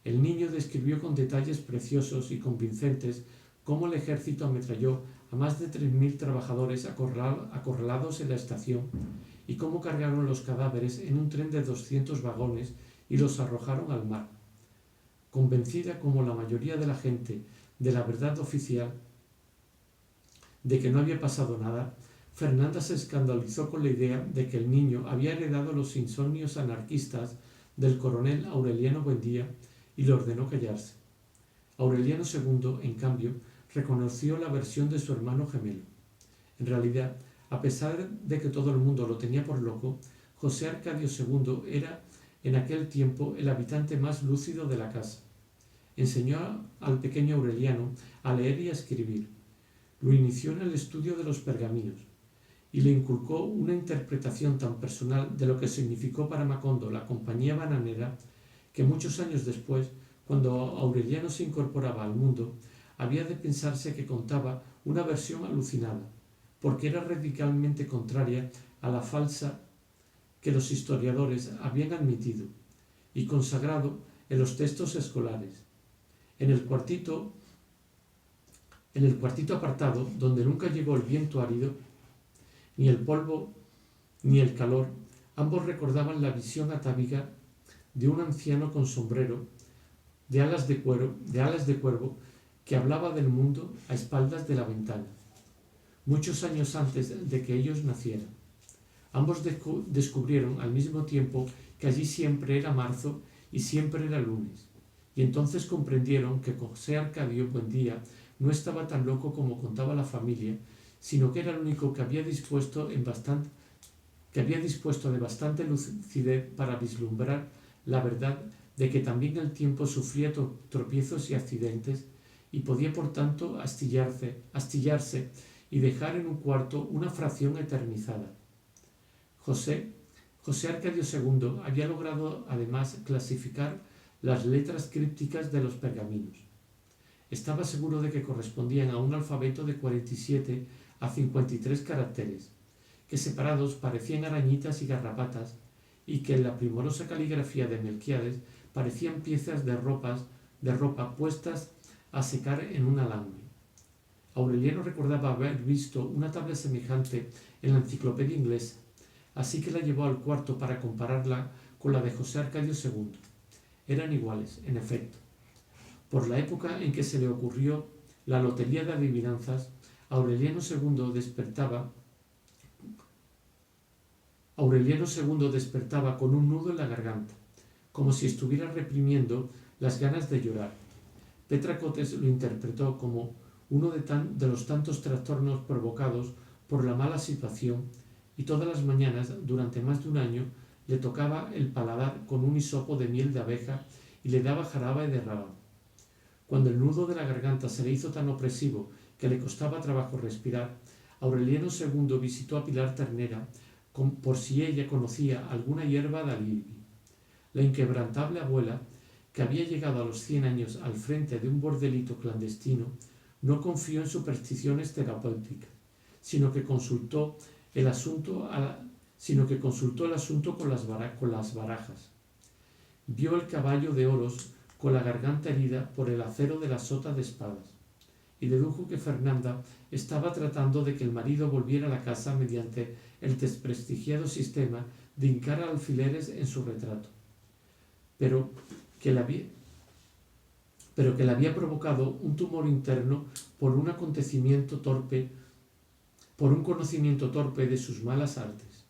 A: El niño describió con detalles preciosos y convincentes cómo el ejército ametralló a más de 3.000 trabajadores acorralados en la estación y cómo cargaron los cadáveres en un tren de 200 vagones y los arrojaron al mar. Convencida como la mayoría de la gente de la verdad oficial de que no había pasado nada, Fernanda se escandalizó con la idea de que el niño había heredado los insomnios anarquistas del coronel Aureliano Buendía y le ordenó callarse. Aureliano II, en cambio, reconoció la versión de su hermano gemelo. En realidad, a pesar de que todo el mundo lo tenía por loco, José Arcadio II era en aquel tiempo el habitante más lúcido de la casa. Enseñó al pequeño Aureliano a leer y a escribir. Lo inició en el estudio de los pergaminos y le inculcó una interpretación tan personal de lo que significó para Macondo la compañía bananera que muchos años después, cuando Aureliano se incorporaba al mundo, había de pensarse que contaba una versión alucinada, porque era radicalmente contraria a la falsa que los historiadores habían admitido y consagrado en los textos escolares. En el cuartito apartado, donde nunca llegó el viento árido, ni el polvo, ni el calor, ambos recordaban la visión atávica de un anciano con sombrero de alas de cuervo, que hablaba del mundo a espaldas de la ventana, muchos años antes de que ellos nacieran. Ambos descubrieron al mismo tiempo que allí siempre era marzo y siempre era lunes, y entonces comprendieron que José Arcadio Buendía no estaba tan loco como contaba la familia, sino que era el único que había dispuesto de bastante lucidez para vislumbrar la verdad de que también el tiempo sufría tropiezos y accidentes y podía por tanto astillarse y dejar en un cuarto una fracción eternizada. José Arcadio II había logrado además clasificar las letras crípticas de los pergaminos. Estaba seguro de que correspondían a un alfabeto de 47 a 53 caracteres, que separados parecían arañitas y garrapatas, y que en la primorosa caligrafía de Melquíades parecían piezas de ropa puestas a secar en un alambre. Aureliano recordaba haber visto una tabla semejante en la enciclopedia inglesa, así que la llevó al cuarto para compararla con la de José Arcadio II. Eran iguales, en efecto. Por la época en que se le ocurrió la lotería de adivinanzas, Aureliano II despertaba con un nudo en la garganta, como si estuviera reprimiendo las ganas de llorar. Petra Cotes lo interpretó como uno de los tantos trastornos provocados por la mala situación, y todas las mañanas, durante más de un año, le tocaba el paladar con un hisopo de miel de abeja y le daba jarabe de rábano. Cuando el nudo de la garganta se le hizo tan opresivo que le costaba trabajo respirar, Aureliano II visitó a Pilar Ternera por si ella conocía alguna hierba de alivio. La inquebrantable abuela, que había llegado a los 100 años al frente de un bordelito clandestino, no confió en supersticiones terapéuticas, sino que consultó el asunto con las barajas. Vio el caballo de oros con la garganta herida por el acero de la sota de espadas, y dedujo que Fernanda estaba tratando de que el marido volviera a la casa mediante el desprestigiado sistema de hincar alfileres en su retrato, pero que le había provocado un tumor interno por un conocimiento torpe de sus malas artes.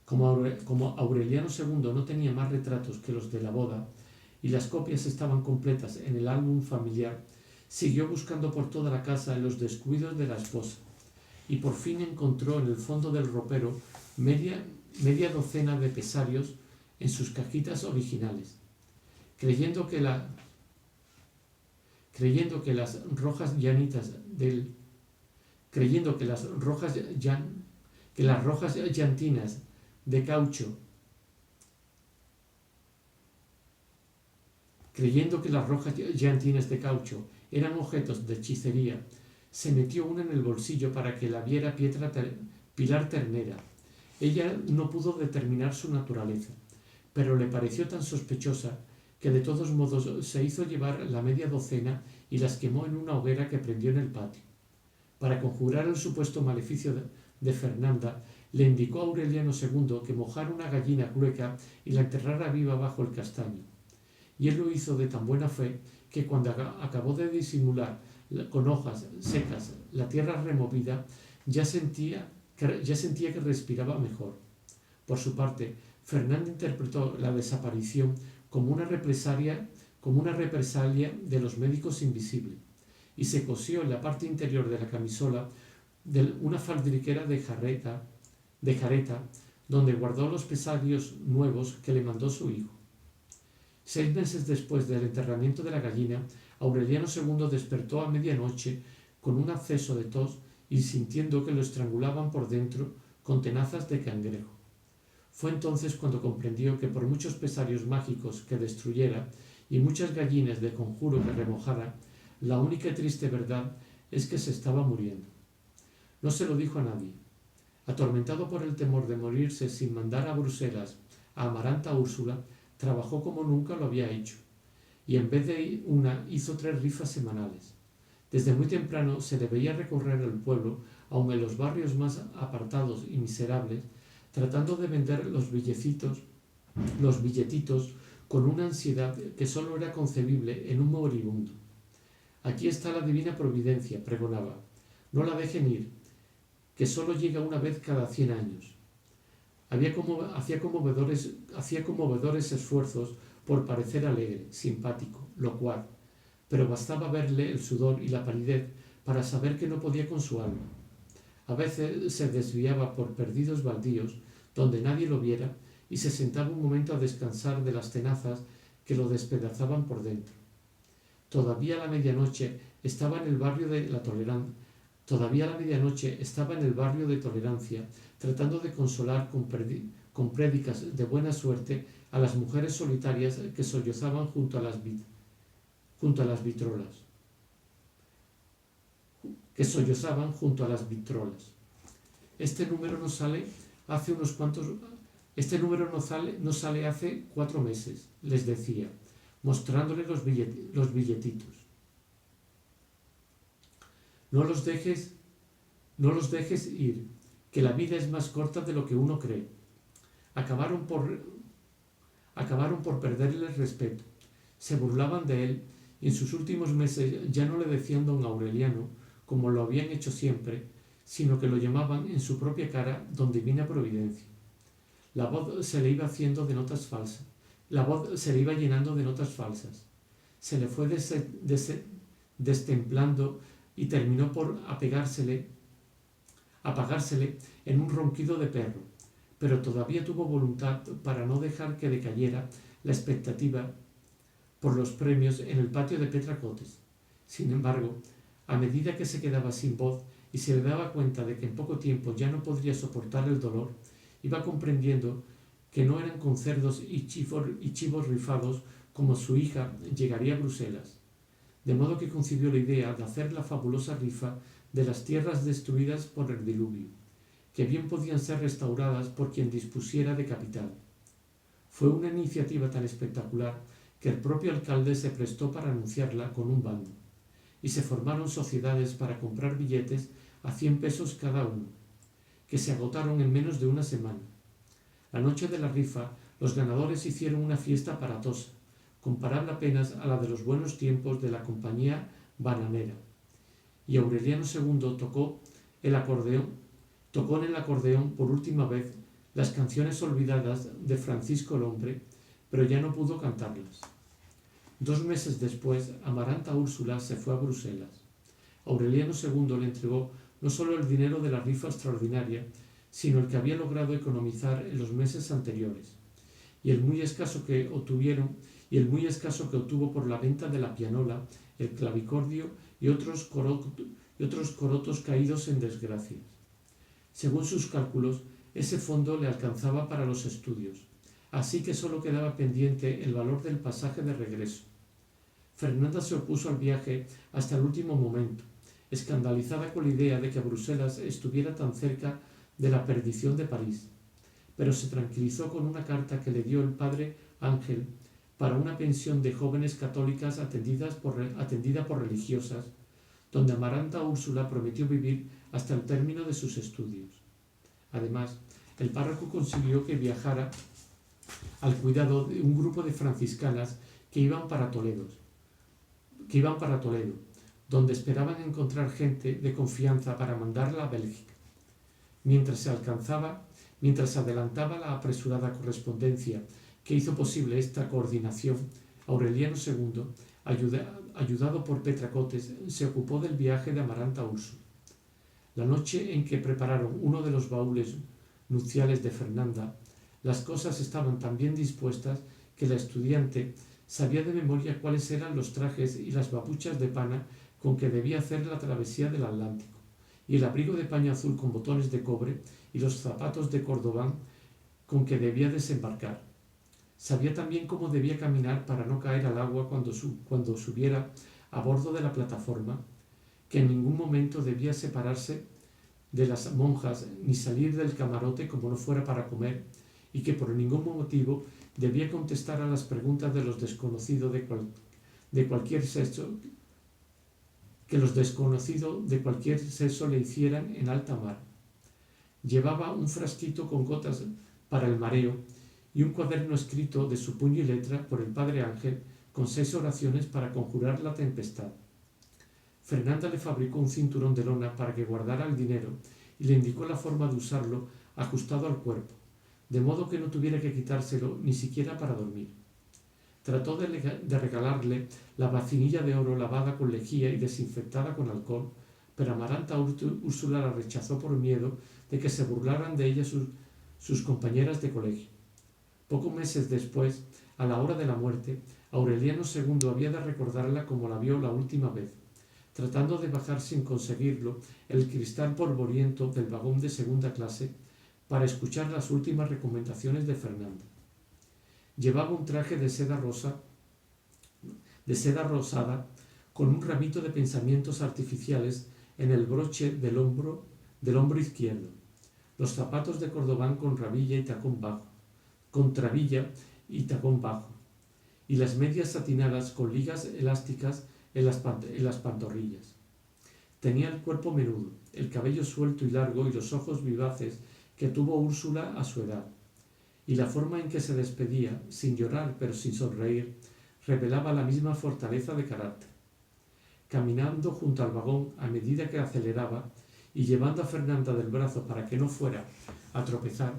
A: Como Aureliano II no tenía más retratos que los de la boda, y las copias estaban completas en el álbum familiar, siguió buscando por toda la casa en los descuidos de la esposa, y por fin encontró en el fondo del ropero media docena de pesarios en sus cajitas originales, creyendo que las rojas llantinas de caucho eran objetos de hechicería, se metió una en el bolsillo para que la viera Pilar Ternera. Ella no pudo determinar su naturaleza, pero le pareció tan sospechosa que de todos modos se hizo llevar la media docena y las quemó en una hoguera que prendió en el patio. Para conjurar el supuesto maleficio de Fernanda, le indicó a Aureliano II que mojara una gallina clueca y la enterrara viva bajo el castaño. Y él lo hizo de tan buena fe que cuando acabó de disimular con hojas secas la tierra removida, ya sentía que respiraba mejor. Por su parte, Fernanda interpretó la desaparición como una represalia de los médicos invisibles, y se cosió en la parte interior de la camisola una faldriquera de jareta, donde guardó los pesarios nuevos que le mandó su hijo. 6 meses después del enterramiento de la gallina, Aureliano II despertó a medianoche con un acceso de tos y sintiendo que lo estrangulaban por dentro con tenazas de cangrejo. Fue entonces cuando comprendió que por muchos pesarios mágicos que destruyera y muchas gallinas de conjuro que remojara, la única y triste verdad es que se estaba muriendo. No se lo dijo a nadie. Atormentado por el temor de morirse sin mandar a Bruselas a Amaranta Úrsula, trabajó como nunca lo había hecho, y en vez de una hizo 3 rifas semanales. Desde muy temprano se le veía recorrer el pueblo, aun en los barrios más apartados y miserables, tratando de vender los billetitos con una ansiedad que sólo era concebible en un moribundo. Aquí está la divina providencia, pregonaba. No la dejen ir, que sólo llega una vez cada 100 años. Hacía conmovedores esfuerzos por parecer alegre, simpático, locuaz, pero bastaba verle el sudor y la palidez para saber que no podía con su alma. A veces se desviaba por perdidos baldíos, donde nadie lo viera, y se sentaba un momento a descansar de las tenazas que lo despedazaban por dentro. Todavía a la medianoche estaba en el barrio de Tolerancia, tratando de consolar con prédicas de buena suerte a las mujeres solitarias que sollozaban junto a las vitrolas. Este número no sale hace 4 meses, les decía, mostrándole los billetitos. No los dejes ir, que la vida es más corta de lo que uno cree. Acabaron por perderle el respeto. Se burlaban de él y en sus últimos meses ya no le decían don Aureliano, como lo habían hecho siempre, sino que lo llamaban en su propia cara don Divina Providencia. La voz se le iba llenando de notas falsas. Se le fue destemplando y terminó por apagársele en un ronquido de perro, pero todavía tuvo voluntad para no dejar que decayera la expectativa por los premios en el patio de Petracotes. Sin embargo, a medida que se quedaba sin voz y se le daba cuenta de que en poco tiempo ya no podría soportar el dolor, iba comprendiendo que no eran con cerdos y chivos rifados como su hija llegaría a Bruselas, de modo que concibió la idea de hacer la fabulosa rifa de las tierras destruidas por el diluvio, que bien podían ser restauradas por quien dispusiera de capital. Fue una iniciativa tan espectacular que el propio alcalde se prestó para anunciarla con un bando, y se formaron sociedades para comprar billetes a 100 pesos cada uno, que se agotaron en menos de una semana. La noche de la rifa, los ganadores hicieron una fiesta aparatosa, comparable apenas a la de los buenos tiempos de la compañía bananera, y Aureliano II tocó en el acordeón por última vez las canciones olvidadas de Francisco el Hombre, pero ya no pudo cantarlas. 2 meses después, Amaranta Úrsula se fue a Bruselas. Aureliano II le entregó no solo el dinero de la rifa extraordinaria, sino el que había logrado economizar en los meses anteriores, y el muy escaso que obtuvo por la venta de la pianola, el clavicordio y otros corotos caídos en desgracias. Según sus cálculos, ese fondo le alcanzaba para los estudios, así que solo quedaba pendiente el valor del pasaje de regreso. Fernanda se opuso al viaje hasta el último momento, escandalizada con la idea de que Bruselas estuviera tan cerca de la perdición de París, pero se tranquilizó con una carta que le dio el padre Ángel para una pensión de jóvenes católicas atendida por religiosas, donde Amaranta Úrsula prometió vivir hasta el término de sus estudios. Además, el párroco consiguió que viajara al cuidado de un grupo de franciscanas que iban para Toledo, donde esperaban encontrar gente de confianza para mandarla a Bélgica. Mientras adelantaba la apresurada correspondencia que hizo posible esta coordinación, Aureliano II, ayudado por Petracotes, se ocupó del viaje de Amaranta Úrsula. La noche en que prepararon uno de los baúles nupciales de Fernanda, las cosas estaban tan bien dispuestas que la estudiante sabía de memoria cuáles eran los trajes y las babuchas de pana con que debía hacer la travesía del Atlántico, y el abrigo de paño azul con botones de cobre y los zapatos de cordobán con que debía desembarcar. Sabía también cómo debía caminar para no caer al agua cuando subiera a bordo de la plataforma, que en ningún momento debía separarse de las monjas, ni salir del camarote como no fuera para comer, y que por ningún motivo debía contestar a las preguntas de los desconocidos de cualquier sexo, que los desconocidos de cualquier sexo le hicieran en alta mar. Llevaba un frasquito con gotas para el mareo y un cuaderno escrito de su puño y letra por el padre Ángel con 6 oraciones para conjurar la tempestad. Fernanda le fabricó un cinturón de lona para que guardara el dinero y le indicó la forma de usarlo ajustado al cuerpo, de modo que no tuviera que quitárselo ni siquiera para dormir. Trató de regalarle la vacinilla de oro lavada con lejía y desinfectada con alcohol, pero Amaranta Úrsula la rechazó por miedo de que se burlaran de ella sus compañeras de colegio. Pocos meses después, a la hora de la muerte, Aureliano II había de recordarla como la vio la última vez, tratando de bajar sin conseguirlo el cristal polvoriento del vagón de segunda clase para escuchar las últimas recomendaciones de Fernanda. Llevaba un traje de seda rosada, con un ramito de pensamientos artificiales en el broche del hombro izquierdo, los zapatos de cordobán con trabilla y tacón bajo, y las medias satinadas con ligas elásticas en las pantorrillas. Tenía el cuerpo menudo, el cabello suelto y largo y los ojos vivaces que tuvo Úrsula a su edad, y la forma en que se despedía, sin llorar pero sin sonreír, revelaba la misma fortaleza de carácter. Caminando junto al vagón a medida que aceleraba y llevando a Fernanda del brazo para que no fuera a tropezar,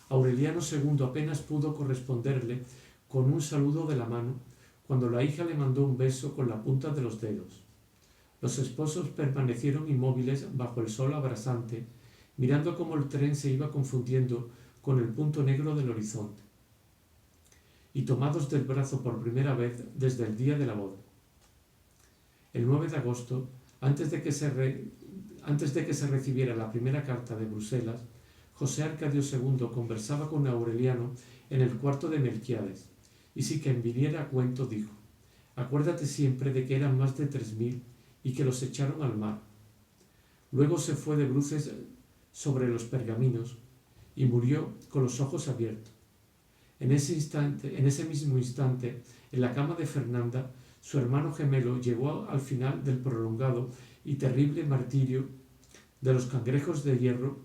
A: Aureliano II apenas pudo corresponderle con un saludo de la mano cuando la hija le mandó un beso con la punta de los dedos. Los esposos permanecieron inmóviles bajo el sol abrasante, mirando cómo el tren se iba confundiendo con el punto negro del horizonte, y tomados del brazo por primera vez desde el día de la boda. El 9 de agosto, antes de que se recibiera la primera carta de Bruselas, José Arcadio II conversaba con Aureliano en el cuarto de Melquiades, y si quien viniera a cuento dijo: «Acuérdate siempre de que eran más de 3000 y que los echaron al mar». Luego se fue de bruces sobre los pergaminos y murió con los ojos abiertos. En ese mismo instante, en la cama de Fernanda, su hermano gemelo llegó al final del prolongado y terrible martirio de los cangrejos de hierro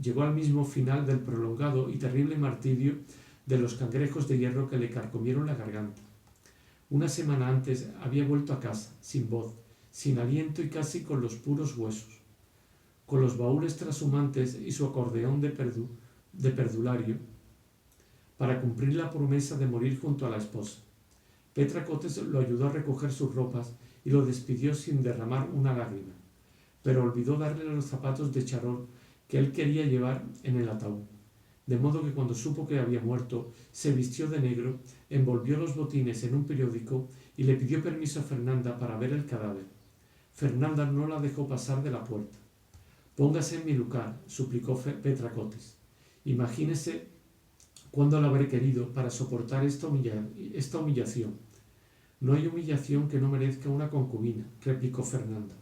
A: llegó al mismo final del prolongado y terrible martirio de los cangrejos de hierro que le carcomieron la garganta. Una semana antes había vuelto a casa, sin voz, sin aliento y casi con los puros huesos, con los baúles trashumantes y su acordeón de perdulario, para cumplir la promesa de morir junto a la esposa. Petra Cotes lo ayudó a recoger sus ropas y lo despidió sin derramar una lágrima, pero olvidó darle los zapatos de charol que él quería llevar en el ataúd, de modo que cuando supo que había muerto, se vistió de negro, envolvió los botines en un periódico y le pidió permiso a Fernanda para ver el cadáver. Fernanda no la dejó pasar de la puerta. «Póngase en mi lugar», suplicó Petra Cotes. «Imagínese cuándo lo habré querido para soportar esta humillación». «No hay humillación que no merezca una concubina», replicó Fernanda.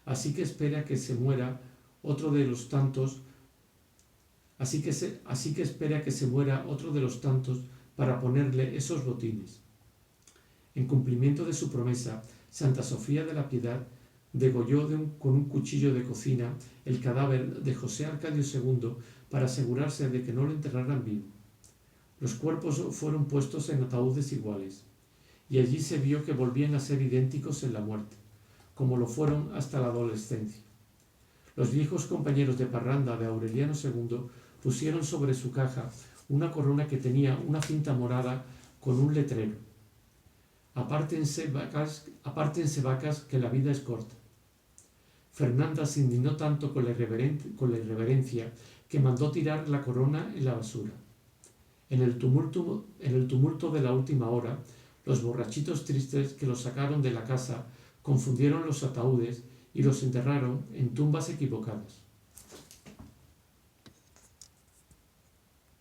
A: «Así que espera que se muera otro de los tantos para ponerle esos botines». En cumplimiento de su promesa, Santa Sofía de la Piedad degolló con un cuchillo de cocina el cadáver de José Arcadio II para asegurarse de que no lo enterraran vivo. Los cuerpos fueron puestos en ataúdes iguales, y allí se vio que volvían a ser idénticos en la muerte, como lo fueron hasta la adolescencia. Los viejos compañeros de parranda de Aureliano II pusieron sobre su caja una corona que tenía una cinta morada con un letrero: «Apártense vacas, que la vida es corta». Fernanda se indignó tanto con la irreverencia que mandó tirar la corona en la basura. En el tumulto de la última hora, los borrachitos tristes que los sacaron de la casa confundieron los ataúdes y los enterraron en tumbas equivocadas.